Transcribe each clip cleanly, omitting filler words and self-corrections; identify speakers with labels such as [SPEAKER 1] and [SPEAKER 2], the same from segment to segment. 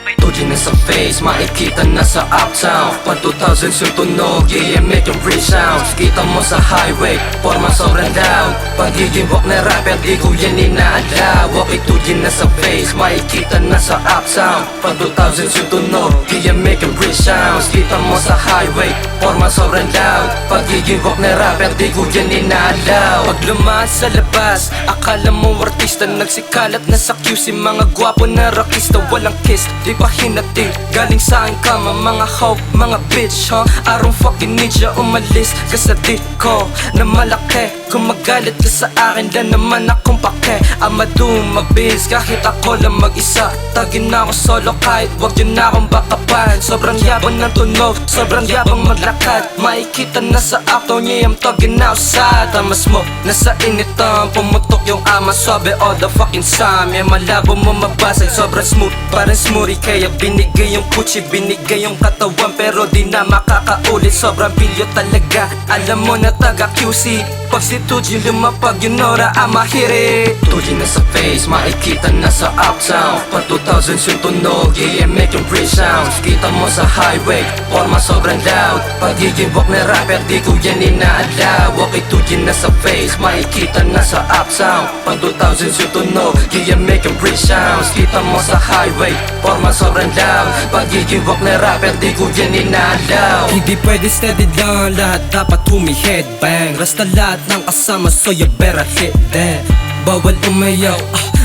[SPEAKER 1] Tuloy na sa face, makikita na sa uptown. Pag 2000s yung tunog, yeah, make yung free sounds. Kita mo sa highway, forma sobrang loud. Pagiging walk na rapper, di ko yan inaalaw. Okay, tuloy na sa face, makikita na sa uptown. Pag 2000s yung tunog, yeah, make yung free sounds. Kita mo sa highway, forma sobrang loud. Pagiging walk na rapper, di ko yan inaalaw. Pag lumas sa labas, akala mo artista. Nagsikalat na sa QC, mga gwapo na rockista. Walang kiss, di pa hinati. Galing sa akin kama, mga hoe, mga bitch, huh? I don't fucking need ya, umalis ka sa dit ko na malaki. Kung magalit ka sa akin, dan naman akong pake. I'ma do my biz, kahit ako lang mag-isa. Tagin na ako solo, kahit wag yun na akong bakapan. Sobrang yabang ng tunog, sobrang yabang maglakad. Makikita na sa uptown, yeah, I'm talking outside. Tamas mo, nasa initan, pumutok yung ama. Sobe all the fucking time, yeah, malabo mo mabasag. Sobrang smooth, parang smoothie. Kaya binigay yung kuchi, binigay yung katawan. Pero di na makakaulit, sobrang pilyo talaga. Alam mo na taga QC, pag si Tuji lumapag, you know that I'ma hit it. Tuji na sa face, makikita na sa uptown. Pag 2000s yung tunog, yeah, make yung free sounds. Kita mo sa highway, forma sobrang loud. Pagiging walk na rapper, di ko yan inaalaw. Okay, Tuji na sa face, makikita na sa uptown. Pag 2000s yung tunog, yeah, make yung free sounds. Kita mo sa highway, forma sobrang loud. Pagiging walk na rapper, di ko yan inaalaw. Hindi pwede steady lang, lahat dapat humi-headbang. Rasta lahat ng kasama, so you better hit that. Bawal umayaw,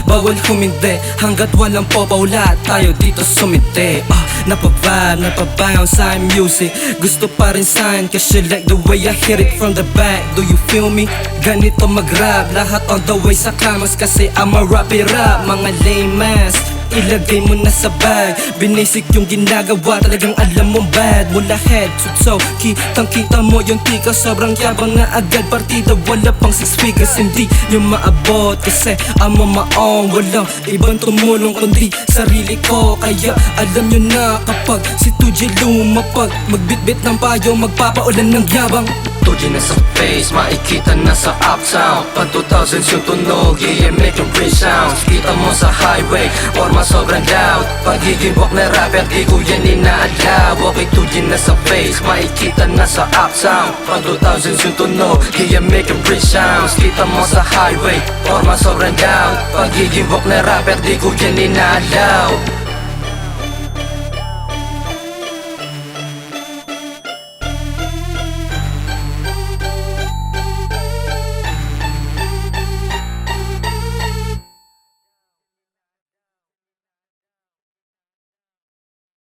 [SPEAKER 1] bawal humindi. Hanggat walang popaw, lahat tayo dito sumite. Napavibe, napabounce sa music. Gusto pa rin saan, kasi like the way I hit it from the back. Do you feel me? Ganito mag-rap, lahat on the way sa kamas. Kasi I'ma rap it up, mga lame ass. Ilagay mo na sa bag, binasic yung ginagawa, talagang alam mong bad. Mula head to toe, kitang kita mo yung tika. Sobrang yabang na agad, partida wala pang 6 figures. Hindi yung maabot kasi I'm on my own. Walang ibang tumulong kundi sarili ko. Kaya alam nyo na kapag si Tuji lumapag, magbitbit ng payo, magpapaulan ng yabang. Tuji na sa face, makikita na sa uptown. Pag 2000s yung tunog, yeah, make yung free sounds. Kita mo sa highway, forma sobrang loud. Pagiging walk na rapper, di ko yan inaalaw. Okay, Tuji na sa face, makikita na sa uptown. Pag 2000s yung tunog, yeah, make yung free sounds. Kita mo sa highway, forma sobrang loud. Pagiging walk na rapper, di ko yan inaalaw.